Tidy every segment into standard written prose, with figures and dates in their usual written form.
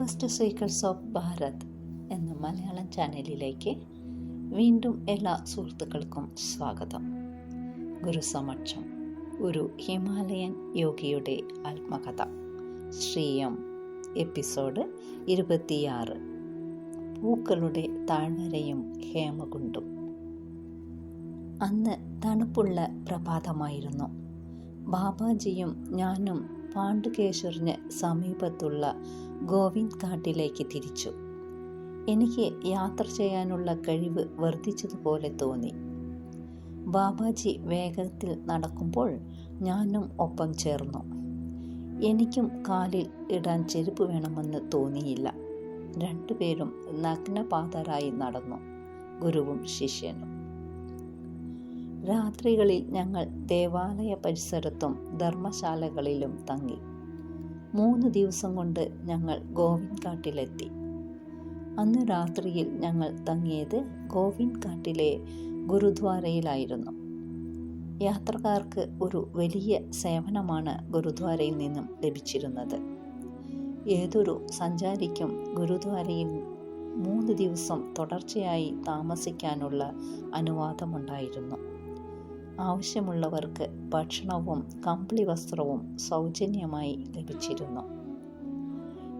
Deepest secrets of Bharat എന്ന മലയാളം ചാനലിലേക്ക് വീണ്ടും എല്ലാ സുഹൃത്തുക്കൾക്കും സ്വാഗതം. ഗുരുസമക്ഷം ഒരു ഹിമാലയൻ യോഗിയുടെ ആത്മകഥ ശ്രീയം എപ്പിസോഡ് 26 പൂക്കളുടെ താഴ്വരയും ഹേമകുണ്ടും. അന്ന് തണുപ്പുള്ള പ്രഭാതമായിരുന്നു. ബാബാജിയും ഞാനും പാണ്ഡുകേശ്വറിന് സമീപത്തുള്ള ഗോവിന്ദ് ഘാട്ടിലേക്ക് തിരിച്ചു. എനിക്ക് യാത്ര ചെയ്യാനുള്ള കഴിവ് വർദ്ധിച്ചതുപോലെ തോന്നി. ബാബാജി വേഗത്തിൽ നടക്കുമ്പോൾ ഞാനും ഒപ്പം ചേർന്നു. എനിക്കും കാലിൽ ഇടാൻ ചെരുപ്പ് വേണമെന്ന് തോന്നിയില്ല. രണ്ടുപേരും നഗ്നപാതരായി നടന്നു, ഗുരുവും ശിഷ്യനും. രാത്രികളിൽ ഞങ്ങൾ ദേവാലയ പരിസരത്തും ധർമ്മശാലകളിലും തങ്ങി. 3 ദിവസം കൊണ്ട് ഞങ്ങൾ ഗോവിന്ദ് ഘാട്ടിലെത്തി. അന്ന് രാത്രിയിൽ ഞങ്ങൾ തങ്ങിയത് ഗോവിന്ദ് ഘാട്ടിലെ ഗുരുദ്വാരയിലായിരുന്നു. യാത്രക്കാർക്ക് ഒരു വലിയ സേവനമാണ് ഗുരുദ്വാരയിൽ നിന്നും ലഭിച്ചിരുന്നത്. ഏതൊരു സഞ്ചാരിക്കും ഗുരുദ്വാരയിൽ 3 ദിവസം തുടർച്ചയായി താമസിക്കാനുള്ള അനുവാദമുണ്ടായിരുന്നു. ആവശ്യമുള്ളവർക്ക് ഭക്ഷണവും കമ്പിളി വസ്ത്രവും സൗജന്യമായി ലഭിച്ചിരുന്നു.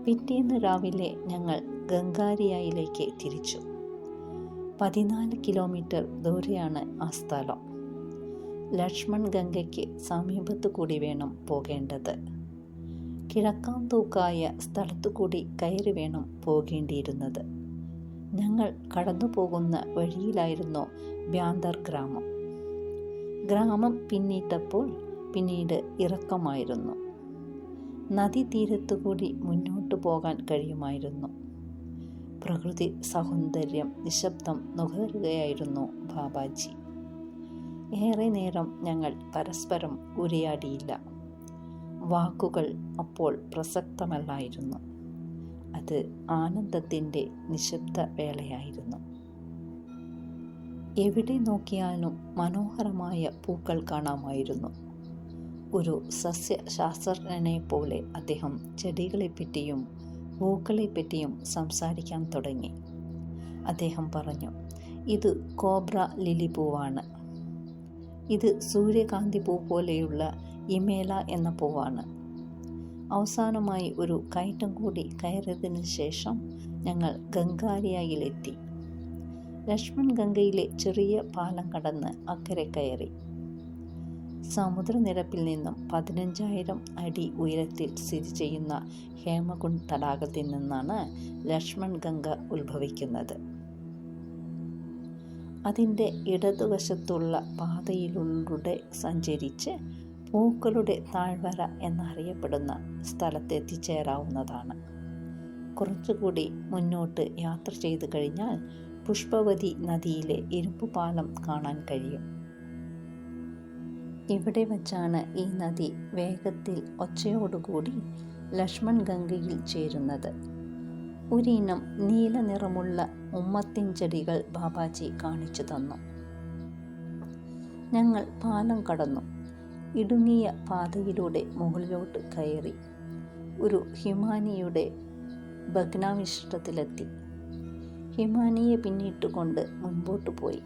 പിറ്റേന്ന് രാവിലെ ഞങ്ങൾ ഗംഗാരിയയിലേക്ക് തിരിച്ചു. 14 കിലോമീറ്റർ ദൂരെയാണ് ആ സ്ഥലം. ലക്ഷ്മൺ ഗംഗയ്ക്ക് സമീപത്തു കൂടി വേണം പോകേണ്ടത്. കിഴക്കാംതൂക്കായ സ്ഥലത്തുകൂടി കയറി വേണം പോകേണ്ടിയിരുന്നത്. ഞങ്ങൾ കടന്നു പോകുന്ന വഴിയിലായിരുന്നു ബ്യാന്തർ ഗ്രാമം. ഗ്രാമം പിന്നീട് ഇറക്കമായിരുന്നു. നദീതീരത്തുകൂടി മുന്നോട്ടു പോകാൻ കഴിയുമായിരുന്നു. പ്രകൃതി സൗന്ദര്യം നിശബ്ദം നുകരുകയായിരുന്നു ബാബാജി. ഏറെ നേരം ഞങ്ങൾ പരസ്പരം ഉരിയാടിയില്ല. വാക്കുകൾ അപ്പോൾ പ്രസക്തമല്ലായിരുന്നു. അത് ആനന്ദത്തിൻ്റെ നിശബ്ദ വേളയായിരുന്നു. എവിടെ നോക്കിയാലും മനോഹരമായ പൂക്കൾ കാണാമായിരുന്നു. ഒരു സസ്യശാസ്ത്രജ്ഞനെ പോലെ അദ്ദേഹം ചെടികളെപ്പറ്റിയും പൂക്കളെപ്പറ്റിയും സംസാരിക്കാൻ തുടങ്ങി. അദ്ദേഹം പറഞ്ഞു, ഇത് കോബ്ര ലിലി പൂവാണ്. ഇത് സൂര്യകാന്തി പൂ പോലെയുള്ള ഇമേല എന്ന പൂവാണ്. അവസാനമായി ഒരു കയറ്റം കൂടി കയറിയതിനു ശേഷം ഞങ്ങൾ ഗംഗാരിയയിലെത്തി. ലക്ഷ്മൺ ഗംഗയിലെ ചെറിയ പാലം കടന്ന് അക്കരെ കയറി. സമുദ്രനിരപ്പിൽ നിന്നും 15,000 അടി ഉയരത്തിൽ സ്ഥിതി ചെയ്യുന്ന ഹേമകുണ്ട് തടാകത്തിൽ നിന്നാണ് ലക്ഷ്മൺ ഗംഗ ഉത്ഭവിക്കുന്നത്. അതിൻ്റെ ഇടതുവശത്തുള്ള പാതയിലൂടെ സഞ്ചരിച്ച് പൂക്കളുടെ താഴ്വര എന്നറിയപ്പെടുന്ന സ്ഥലത്തെത്തിച്ചേരാവുന്നതാണ്. കുറച്ചുകൂടി മുന്നോട്ട് യാത്ര ചെയ്തു കഴിഞ്ഞാൽ പുഷ്പവതി നദിയിലെ ഇരുമ്പ് പാലം കാണാൻ കഴിയും. ഇവിടെ വച്ചാണ് ഈ നദി വേഗത്തിൽ ഒച്ചയോടുകൂടി ലക്ഷ്മൺ ഗംഗയിൽ ചേരുന്നത്. ഒരിനം നീല നിറമുള്ള ഉമ്മത്തിൻ ചെടികൾ ബാബാജി കാണിച്ചു തന്നു. ഞങ്ങൾ പാലം കടന്നു. ഇടുങ്ങിയ പാതയിലൂടെ മുകളിലോട്ട് കയറി ഒരു ഹിമാനിയുടെ ഭഗ്നാവിഷ്ടത്തിലെത്തി. ഹിമാനിയെ പിന്നിട്ടുകൊണ്ട് മുൻപോട്ട് പോയി.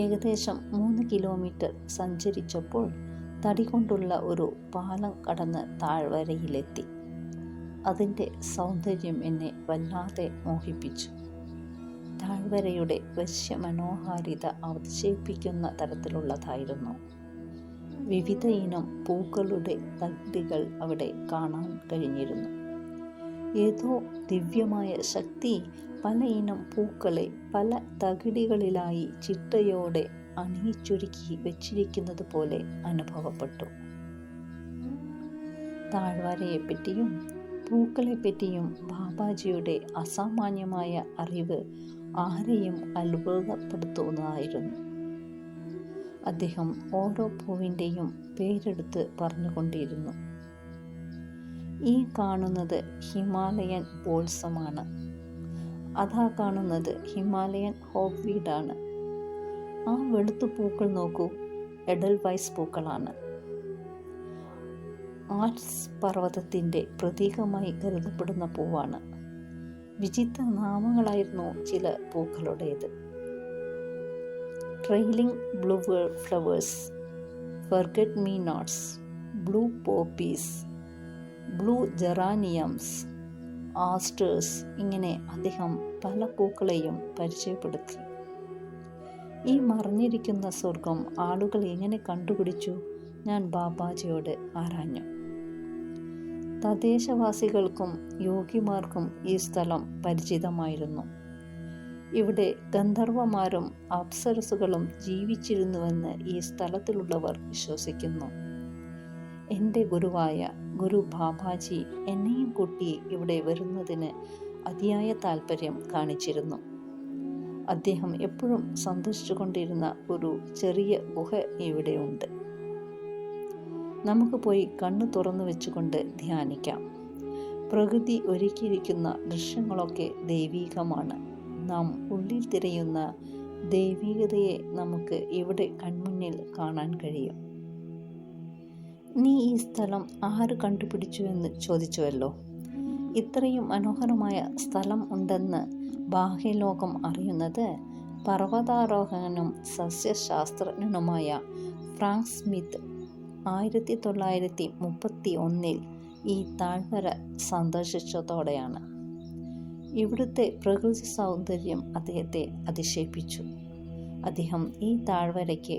ഏകദേശം 3 കിലോമീറ്റർ സഞ്ചരിച്ചപ്പോൾ തടി കൊണ്ടുള്ള ഒരു പാലം കടന്ന് താഴ്വരയിലെത്തി. അതിൻ്റെ സൗന്ദര്യം എന്നെ വല്ലാതെ മോഹിപ്പിച്ചു. താഴ്വരയുടെ വശ്യമനോഹാരിത അവശേഷിപ്പിക്കുന്ന തരത്തിലുള്ളതായിരുന്നു. വിവിധ ഇനം പൂക്കളുടെ തകിടുകൾ അവിടെ കാണാൻ കഴിഞ്ഞിരുന്നു. ഏതോ ദിവ്യമായ ശക്തി പല ഇനം പൂക്കളെ പല തകിടുകളിലായി ചിട്ടയോടെ അണിയിച്ചൊരുക്കി വെച്ചിരിക്കുന്നത് പോലെ അനുഭവപ്പെട്ടു. താഴ്വരയെപ്പറ്റിയും പൂക്കളെപ്പറ്റിയും ബാബാജിയുടെ അസാമാന്യമായ അറിവ് ആരെയും അത്ഭുതപ്പെടുത്തുന്നതായിരുന്നു. അദ്ദേഹം ഓരോ പൂവിൻ്റെയും പേരെടുത്ത് പറഞ്ഞുകൊണ്ടിരുന്നു. ഈ കാണുന്നത് ഹിമാലയൻ ബോൾസമാണ്. അതാ കാണുന്നത് ഹിമാലയൻ ഹോപ്പ്വീഡാണ്. ആ വെളുത്തു പൂക്കൾ നോക്കൂ, എഡൽവൈസ് പൂക്കളാണ്. ആൽപ്സ് പർവ്വതത്തിൻ്റെ പ്രതീകമായി കരുതപ്പെടുന്ന പൂവാണ്. വിചിത്ര നാമങ്ങളായിരുന്നു ചില പൂക്കളുടേത്. Trailing blue flowers, forget me nots, blue poppies, blue geraniums, asters, ഇങ്ങനെ അദ്ദേഹം പല പൂക്കളെയും പരിചയപ്പെടുത്തി. ഈ മറഞ്ഞിരിക്കുന്ന സ്വർഗം ആളുകൾ എങ്ങനെ കണ്ടുപിടിച്ചു? ഞാൻ ബാബാജിയോട് ആരാഞ്ഞു. തദ്ദേശവാസികൾക്കും യോഗിമാർക്കും ഈ സ്ഥലം പരിചിതമായിരുന്നു. ഇവിടെ ഗന്ധർവന്മാരും അപ്സരസുകളും ജീവിച്ചിരുന്നുവെന്ന് ഈ സ്ഥലത്തിലുള്ളവർ വിശ്വസിക്കുന്നു. എൻ്റെ ഗുരുവായ ഗുരു ബാബാജി എന്നെയും കൂട്ടി ഇവിടെ വരുന്നതിന് അതിയായ താല്പര്യം കാണിച്ചിരുന്നു. അദ്ദേഹം എപ്പോഴും സന്ദർശിച്ചു കൊണ്ടിരുന്ന ഒരു ചെറിയ ഗുഹ ഇവിടെയുണ്ട്. നമുക്ക് പോയി കണ്ണു തുറന്നു വെച്ചുകൊണ്ട് ധ്യാനിക്കാം. പ്രകൃതി ഒരുക്കിയിരിക്കുന്ന ദൃശ്യങ്ങളൊക്കെ ദൈവീകമാണ്. നാം ഉള്ളിൽ തിരയുന്ന ദൈവീകതയെ നമുക്ക് ഇവിടെ കൺമുന്നിൽ കാണാൻ കഴിയും. നീ ഈ സ്ഥലം ആര് കണ്ടുപിടിച്ചു എന്ന് ചോദിച്ചുവല്ലോ. ഇത്രയും മനോഹരമായ സ്ഥലം ഉണ്ടെന്ന് ബാഹ്യലോകം അറിയുന്നത് പർവ്വതാരോഹകനും സസ്യശാസ്ത്രജ്ഞനുമായ ഫ്രാങ്ക് സ്മിത്ത് 1931 ഈ താഴ്വര സന്ദർശിച്ചതോടെയാണ്. ഇവിടുത്തെ പ്രകൃതി സൗന്ദര്യം അദ്ദേഹത്തെ അതിശയിപ്പിച്ചു. അദ്ദേഹം ഈ താഴ്വരയ്ക്ക്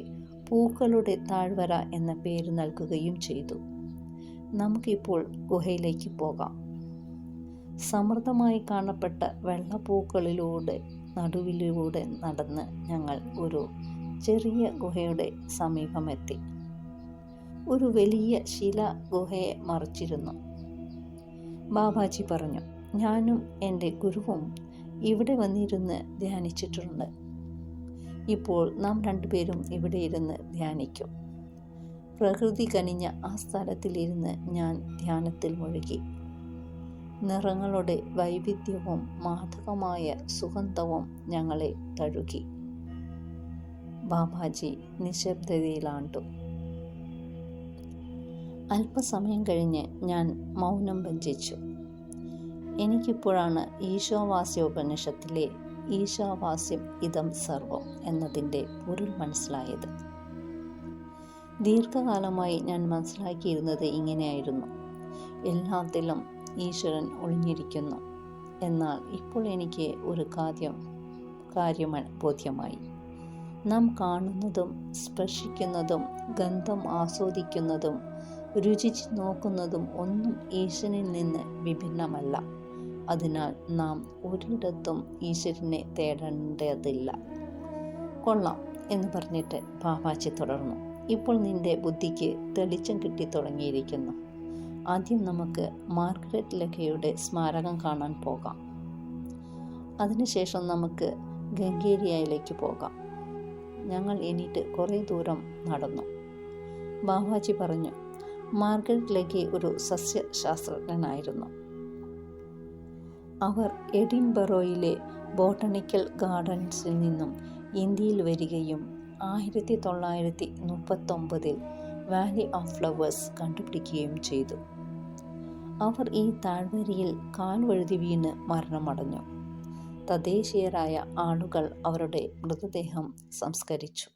പൂക്കളുടെ താഴ്വര എന്ന പേര് നൽകുകയും ചെയ്തു. നമുക്കിപ്പോൾ ഗുഹയിലേക്ക് പോകാം. സമൃദ്ധമായി കാണപ്പെട്ട വെള്ളപ്പൂക്കളിലൂടെ നടുവിലൂടെ നടന്ന് ഞങ്ങൾ ഒരു ചെറിയ ഗുഹയുടെ സമീപമെത്തി. ഒരു വലിയ ശില ഗുഹയെ മറച്ചിരുന്നു. ബാബാജി പറഞ്ഞു, ഞാനും എൻ്റെ ഗുരുവും ഇവിടെ വന്നിരുന്ന് ധ്യാനിച്ചിട്ടുണ്ട്. ഇപ്പോൾ നാം രണ്ടുപേരും ഇവിടെ ഇരുന്ന് ധ്യാനിക്കും. പ്രകൃതി കനിഞ്ഞ ആ സ്ഥലത്തിലിരുന്ന് ഞാൻ ധ്യാനത്തിൽ മുഴുകി. നിറങ്ങളുടെ വൈവിധ്യവും മാദകമായ സുഗന്ധവും ഞങ്ങളെ തഴുകി. ബാബാജി നിശബ്ദതയിലാണ്ടു. അല്പസമയം കഴിഞ്ഞ് ഞാൻ മൗനം ഭഞ്ജിച്ചു. എനിക്കിപ്പോഴാണ് ഈശാവാസ്യോപനിഷത്തിലെ ഈശാവാസ്യം ഇദം സർവം എന്നതിൻ്റെ പൊരുൾ മനസ്സിലായത്. ദീർഘകാലമായി ഞാൻ മനസ്സിലാക്കിയിരുന്നത് ഇങ്ങനെയായിരുന്നു: എല്ലാത്തിലും ഈശ്വരൻ ഒളിഞ്ഞിരിക്കുന്നു. എന്നാൽ ഇപ്പോൾ എനിക്ക് ഒരു കാര്യം ബോധ്യമായി. നാം കാണുന്നതും സ്പർശിക്കുന്നതും ഗന്ധം ആസ്വദിക്കുന്നതും രുചിച്ച് നോക്കുന്നതും ഒന്നും ഈശ്വരനിൽ നിന്ന് വിഭിന്നമല്ല. അതിനാൽ നാം ഒരിടത്തും ഈശ്വരനെ തേടേണ്ടതില്ല. കൊള്ളാം എന്ന് പറഞ്ഞിട്ട് ബാബാജി തുടർന്നു. ഇപ്പോൾ നിന്റെ ബുദ്ധിക്ക് തെളിച്ചം കിട്ടി തുടങ്ങിയിരിക്കുന്നു. ആദ്യം നമുക്ക് മാർഗരറ്റ് ലഖയുടെ സ്മാരകം കാണാൻ പോകാം. അതിനുശേഷം നമുക്ക് ഗംഗേരിയയിലേക്ക് പോകാം. ഞങ്ങൾ എണീറ്റ് കുറേ ദൂരം നടന്നു. ബാബാജി പറഞ്ഞു, മാർഗരറ്റ് ലഖി ഒരു സസ്യശാസ്ത്രജ്ഞനായിരുന്നു. അവർ എഡിൻബറോയിലെ ബോട്ടണിക്കൽ ഗാർഡൻസിൽ നിന്നും ഇന്ത്യയിൽ വരികയും 1939 വാലി ഓഫ് ഫ്ലവേഴ്സ് കണ്ടുപിടിക്കുകയും ചെയ്തു. അവർ ഈ താഴ്വരയിൽ കാൽ വഴുതി വീണ് മരണമടഞ്ഞു. തദ്ദേശീയരായ ആളുകൾ അവരുടെ മൃതദേഹം സംസ്കരിച്ചു.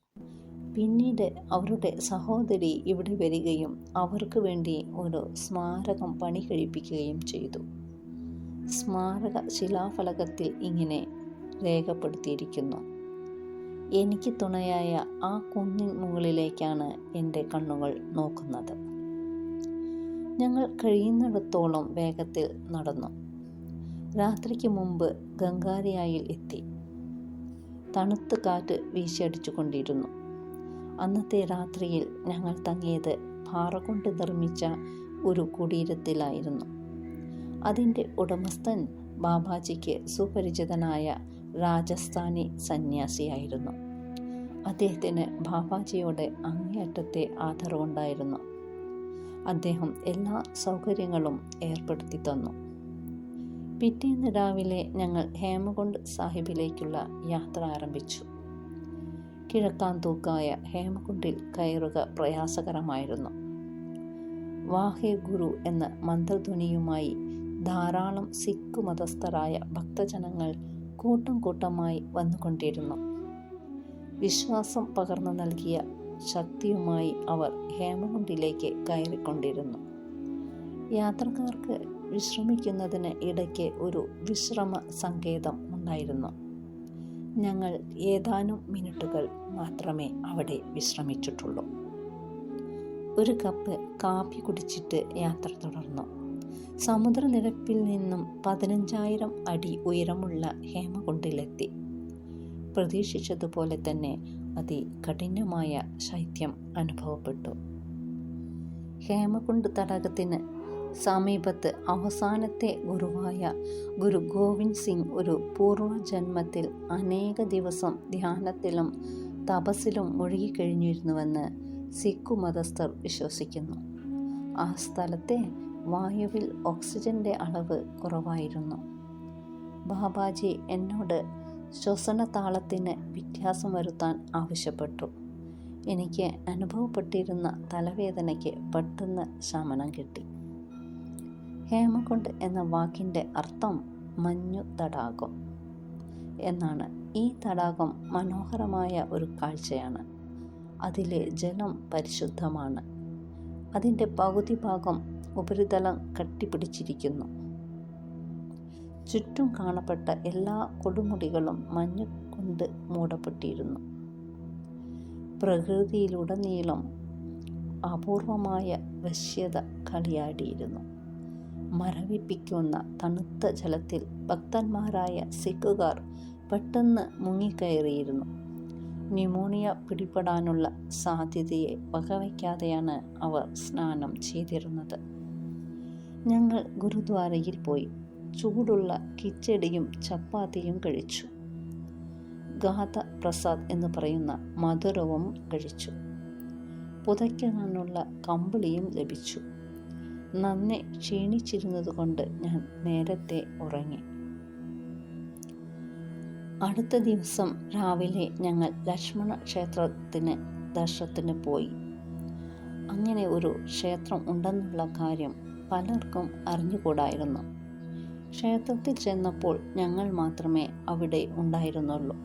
പിന്നീട് അവരുടെ സഹോദരി ഇവിടെ വരികയും അവർക്ക് വേണ്ടി ഒരു സ്മാരകം പണി കഴിപ്പിക്കുകയും ചെയ്തു. സ്മാരക ശിലാഫലകത്തിൽ ഇങ്ങനെ രേഖപ്പെടുത്തിയിരിക്കുന്നു: എനിക്ക് തുണയായ ആ കുന്നിൻ മുകളിലേക്കാണ് എൻ്റെ കണ്ണുകൾ നോക്കുന്നത്. ഞങ്ങൾ കഴിയുന്നിടത്തോളം വേഗത്തിൽ നടന്നു. രാത്രിക്ക് മുമ്പ് ഗംഗാരിയായിൽ എത്തി. തണുത്ത കാറ്റ് വീശിയടിച്ചു കൊണ്ടിരുന്നു. അന്നത്തെ രാത്രിയിൽ ഞങ്ങൾ തങ്ങിയത് പാറ കൊണ്ട് നിർമ്മിച്ച ഒരു കുടീരത്തിലായിരുന്നു. അതിൻ്റെ ഉടമസ്ഥൻ ബാബാജിക്ക് സുപരിചിതനായ രാജസ്ഥാനി സന്യാസിയായിരുന്നു. അദ്ദേഹത്തിന് ബാബാജിയോട് അങ്ങേയറ്റത്തെ ആദരവുണ്ടായിരുന്നു. അദ്ദേഹം എല്ലാ സൗകര്യങ്ങളും ഏർപ്പെടുത്തി തന്നു. പിറ്റേന്ന് രാവിലെ ഞങ്ങൾ ഹേമകുണ്ട് സാഹിബിലേക്കുള്ള യാത്ര ആരംഭിച്ചു. കിഴക്കാന്തൂക്കായ ഹേമകുണ്ടിൽ കയറുക പ്രയാസകരമായിരുന്നു. വാഹേ ഗുരു എന്ന മന്ത്രധ്വനിയുമായി ധാരാളം സിഖ് മതസ്ഥരായ ഭക്തജനങ്ങൾ കൂട്ടം കൂട്ടമായി വന്നുകൊണ്ടിരുന്നു. വിശ്വാസം പകർന്നു നൽകിയ ശക്തിയുമായി അവർ ഹേമകുണ്ടിലേക്ക് കയറിക്കൊണ്ടിരുന്നു. യാത്രക്കാർക്ക് വിശ്രമിക്കുന്നതിന് ഇടയ്ക്ക് ഒരു വിശ്രമ സങ്കേതം ഉണ്ടായിരുന്നു. ഞങ്ങൾ ഏതാനും മിനിറ്റുകൾ മാത്രമേ അവിടെ വിശ്രമിച്ചിട്ടുള്ളൂ. ഒരു കപ്പ് കാപ്പി കുടിച്ചിട്ട് യാത്ര തുടർന്നു. സമുദ്രനിരപ്പിൽ നിന്നും 15,000 അടി ഉയരമുള്ള ഹേമകുണ്ടിലെത്തി. പ്രതീക്ഷിച്ചതുപോലെ തന്നെ അതികഠിനമായ ശൈത്യം അനുഭവപ്പെട്ടു. ഹേമകുണ്ട് തടാകത്തിന് സമീപത്ത് അവസാനത്തെ ഗുരുവായ ഗുരു ഗോവിന്ദ് സിംഗ് ഒരു പൂർവ്വജന്മത്തിൽ അനേക ദിവസം ധ്യാനത്തിലും തപസ്സിലും മുഴുകിക്കഴിഞ്ഞിരുന്നുവെന്ന് സിഖ് മതസ്ഥർ വിശ്വസിക്കുന്നു. ആ സ്ഥലത്തെ വായുവിൽ ഓക്സിജന്റെ അളവ് കുറവായിരുന്നു. ബാബാജി എന്നോട് ശ്വസനതാളത്തിന് വ്യത്യാസം വരുത്താൻ ആവശ്യപ്പെട്ടു. എനിക്ക് അനുഭവപ്പെട്ടിരുന്ന തലവേദനയ്ക്ക് പെട്ടെന്ന് ശമനം കിട്ടി. ഹേമകുണ്ട് എന്ന വാക്കിൻ്റെ അർത്ഥം മഞ്ഞു തടാകം എന്നാണ്. ഈ തടാകം മനോഹരമായ ഒരു കാഴ്ചയാണ്. അതിലെ ജലം പരിശുദ്ധമാണ്. അതിൻ്റെ പകുതി ഭാഗം ഉപരിതലം കട്ടിപ്പിടിച്ചിരിക്കുന്നു. ചുറ്റും കാണപ്പെട്ട എല്ലാ കൊടുമുടികളും മഞ്ഞ് കൊണ്ട് മൂടപ്പെട്ടിരുന്നു. പ്രകൃതിയിലുടനീളം അപൂർവമായ വശ്യത കളിയാടിയിരുന്നു. മരവിപ്പിക്കുന്ന തണുത്ത ജലത്തിൽ ഭക്തന്മാരായ സിഖുകാർ പെട്ടെന്ന് മുങ്ങിക്കയറിയിരുന്നു. ന്യൂമോണിയ പിടിപെടാനുള്ള സാധ്യതയെ വകവയ്ക്കാതെയാണ് അവർ സ്നാനം ചെയ്തിരുന്നത്. ഞങ്ങൾ ഗുരുദ്വാരയിൽ പോയി ചൂടുള്ള കിച്ചടിയും ചപ്പാത്തിയും കഴിച്ചു. ഗാഥ പ്രസാദ് എന്ന് പറയുന്ന മധുരവും കഴിച്ചു. പുതയ്ക്കാനുള്ള കമ്പിളിയും ലഭിച്ചു. നന്നെ ക്ഷീണിച്ചിരുന്നതുകൊണ്ട് ഞാൻ നേരത്തെ ഉറങ്ങി. അടുത്ത ദിവസം രാവിലെ ഞങ്ങൾ ലക്ഷ്മണ ക്ഷേത്രത്തിന് ദർശനത്തിന് പോയി. അങ്ങനെ ഒരു ക്ഷേത്രം ഉണ്ടെന്നുള്ള കാര്യം പലർക്കും അറിഞ്ഞുകൂടായിരുന്നു. ക്ഷേത്രത്തിൽ ചെന്നപ്പോൾ ഞങ്ങൾ മാത്രമേ അവിടെ ഉണ്ടായിരുന്നുള്ളൂ.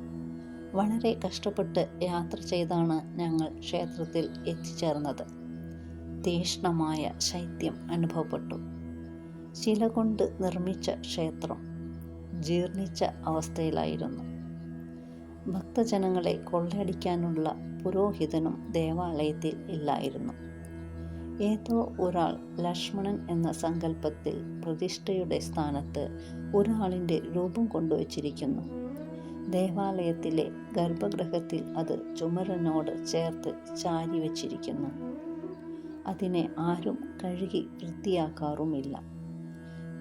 വളരെ കഷ്ടപ്പെട്ട് യാത്ര ചെയ്താണ് ഞങ്ങൾ ക്ഷേത്രത്തിൽ എത്തിച്ചേർന്നത്. തീക്ഷ്ണമായ ശൈത്യം അനുഭവപ്പെട്ടു. ശില കൊണ്ട് നിർമ്മിച്ച ക്ഷേത്രം ജീർണിച്ച അവസ്ഥയിലായിരുന്നു. ഭക്തജനങ്ങളെ കൊള്ളയടിക്കാനുള്ള പുരോഹിതനും ദേവാലയത്തിൽ ഇല്ലായിരുന്നു. ഏതോ ഒരാൾ ലക്ഷ്മണൻ എന്ന സങ്കല്പത്തിൽ പ്രതിഷ്ഠയുടെ സ്ഥാനത്ത് ഒരാളിൻ്റെ രൂപം കൊണ്ടുവച്ചിരിക്കുന്നു. ദേവാലയത്തിലെ ഗർഭഗൃഹത്തിൽ അത് ചുമരിനോട് ചേർത്ത് ചാരി വച്ചിരിക്കുന്നു. അതിനെ ആരും കഴുകി വൃത്തിയാക്കാറുമില്ല.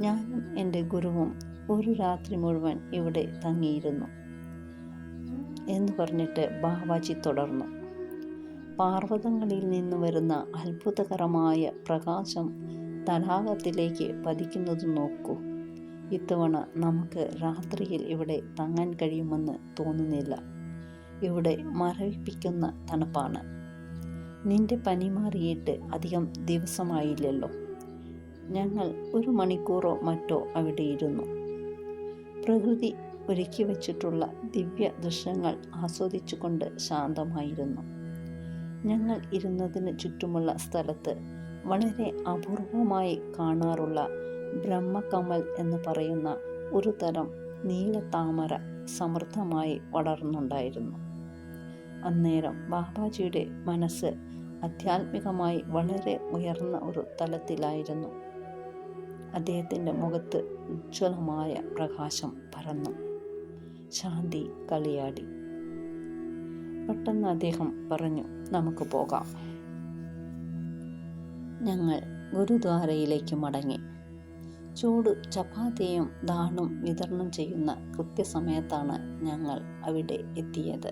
ഞാനും എൻ്റെ ഗുരുവും ഒരു രാത്രി മുഴുവൻ ഇവിടെ തങ്ങിയിരുന്നു എന്ന് പറഞ്ഞിട്ട് ബാബാജി തുടർന്നു. പാർവതങ്ങളിൽ നിന്ന് വരുന്ന അത്ഭുതകരമായ പ്രകാശം തടാകത്തിലേക്ക് പതിക്കുന്നത് നോക്കൂ. ഇത്തവണ നമുക്ക് രാത്രിയിൽ ഇവിടെ തങ്ങാൻ കഴിയുമെന്ന് തോന്നുന്നില്ല. ഇവിടെ മരവിപ്പിക്കുന്ന തണുപ്പാണ്. നിന്റെ പനി മാറിയിട്ട് അധികം ദിവസമായില്ലല്ലോ. ഞങ്ങൾ 1 മണിക്കൂറോ മറ്റോ അവിടെ ഇരുന്നു. പ്രകൃതി ഒരുക്കി വച്ചിട്ടുള്ള ദിവ്യ ദൃശ്യങ്ങൾ ആസ്വദിച്ചുകൊണ്ട് ശാന്തമായിരുന്നു. ഞങ്ങൾ ഇരുന്നതിന് ചുറ്റുമുള്ള സ്ഥലത്ത് വളരെ അപൂർവമായി കാണാറുള്ള ബ്രഹ്മകമൽ എന്ന് പറയുന്ന ഒരു തരം നീലത്താമര സമൃദ്ധമായി വളർന്നുണ്ടായിരുന്നു. അന്നേരം ബാബാജിയുടെ മനസ്സ് ആധ്യാത്മികമായി വളരെ ഉയർന്ന ഒരു തലത്തിലായിരുന്നു. അദ്ദേഹത്തിൻ്റെ മുഖത്ത് ഉജ്ജ്വലമായ പ്രകാശം പരന്നു. ശാന്തി കളിയാടി. പെട്ടെന്ന് അദ്ദേഹം പറഞ്ഞു, നമുക്ക് പോകാം. ഞങ്ങൾ ഗുരുദ്വാരയിലേക്ക് മടങ്ങി. ചൂട് ചപ്പാത്തിയും ദാണും വിതരണം ചെയ്യുന്ന കൃത്യസമയത്താണ് ഞങ്ങൾ അവിടെ എത്തിയത്.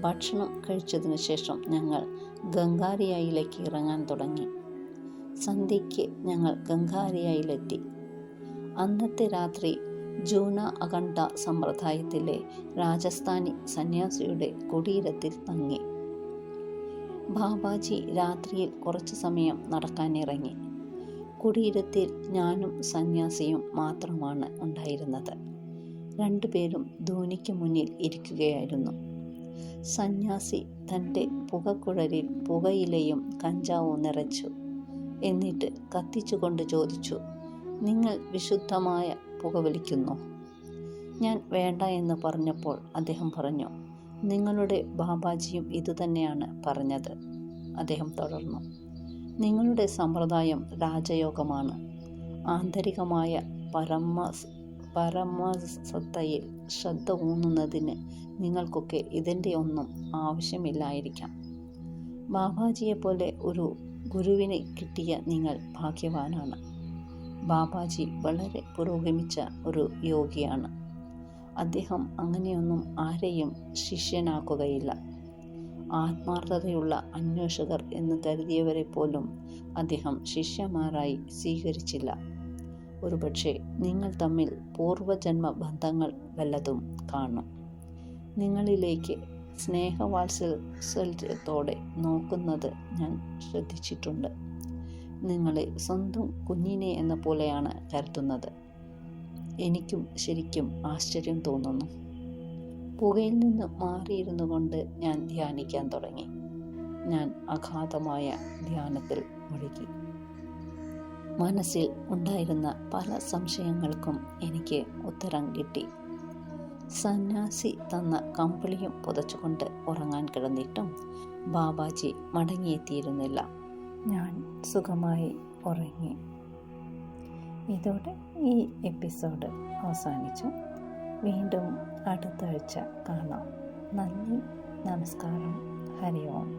ഭക്ഷണം കഴിച്ചതിന് ശേഷം ഞങ്ങൾ ഗംഗാരിയയിലേക്ക് ഇറങ്ങാൻ തുടങ്ങി. സന്ധ്യയ്ക്ക് ഞങ്ങൾ ഗംഗാരിയയിലെത്തി. അന്നത്തെ രാത്രി ജൂന അഖണ്ഡ സമ്പ്രദായത്തിലെ രാജസ്ഥാനി സന്യാസിയുടെ കുടീരത്തിൽ തങ്ങി. ബാബാജി രാത്രിയിൽ കുറച്ചു സമയം നടക്കാനിറങ്ങി. കുടീരത്തിൽ ഞാനും സന്യാസിയും മാത്രമാണ് ഉണ്ടായിരുന്നത്. രണ്ടുപേരും ധൂനിക്ക് മുന്നിൽ ഇരിക്കുകയായിരുന്നു. സന്യാസി തൻ്റെ പുകക്കുഴലിൽ പുകയിലയും കഞ്ചാവും നിറച്ചു. എന്നിട്ട് കത്തിച്ചുകൊണ്ട് ചോദിച്ചു, നിങ്ങൾ വിശുദ്ധമായ പുകവലിക്കുന്നോ? ഞാൻ വേണ്ട എന്ന് പറഞ്ഞപ്പോൾ അദ്ദേഹം പറഞ്ഞു, നിങ്ങളുടെ ബാബാജിയും ഇതുതന്നെയാണ് പറഞ്ഞത്. അദ്ദേഹം തുടർന്നു, നിങ്ങളുടെ സമ്പ്രദായം രാജയോഗമാണ്. ആന്തരികമായ പരമസത്തയിൽ ശ്രദ്ധ ഊന്നുന്നതിന് നിങ്ങൾക്കൊക്കെ ഇതിൻ്റെ ഒന്നും ആവശ്യമില്ലായിരിക്കാം. ബാബാജിയെപ്പോലെ ഒരു ഗുരുവിനെ കിട്ടിയ നിങ്ങൾ ഭാഗ്യവാനാണ്. ബാബാജി വളരെ പുരോഗമിച്ച ഒരു യോഗിയാണ്. അദ്ദേഹം അങ്ങനെയൊന്നും ആരെയും ശിഷ്യനാക്കുകയില്ല. ആത്മാർത്ഥതയുള്ള അന്വേഷകർ എന്ന് കരുതിയവരെ പോലും അദ്ദേഹം ശിഷ്യന്മാരായി സ്വീകരിച്ചില്ല. ഒരുപക്ഷെ നിങ്ങൾ തമ്മിൽ പൂർവജന്മ ബന്ധങ്ങൾ വല്ലതും കാണും. നിങ്ങളിലേക്ക് സ്നേഹവാത്സല്യത്തോടെ നോക്കുന്നത് ഞാൻ ശ്രദ്ധിച്ചിട്ടുണ്ട്. നിങ്ങളെ സ്വന്തം കുഞ്ഞിനെ എന്ന പോലെയാണ് കരുതുന്നത്. എനിക്കും ശരിക്കും ആശ്ചര്യം തോന്നുന്നു. പുകയിൽ നിന്ന് മാറിയിരുന്നു കൊണ്ട് ഞാൻ ധ്യാനിക്കാൻ തുടങ്ങി. ഞാൻ അഗാധമായ ധ്യാനത്തിൽ മുഴുകി. മനസ്സിൽ ഉണ്ടായിരുന്ന പല സംശയങ്ങൾക്കും എനിക്ക് ഉത്തരം കിട്ടി. സന്യാസി തന്ന കമ്പിളിയും പുതച്ചുകൊണ്ട് ഉറങ്ങാൻ കിടന്നിട്ടും ബാബാജി മടങ്ങിയെത്തിയിരുന്നില്ല. ഞാൻ സുഖമായി ഉറങ്ങി. ഇതോടെ ഈ എപ്പിസോഡ് അവസാനിച്ചു. വീണ്ടും അടുത്ത ആഴ്ച കാണാം. നന്ദി, നമസ്കാരം, ഹരി ഓം.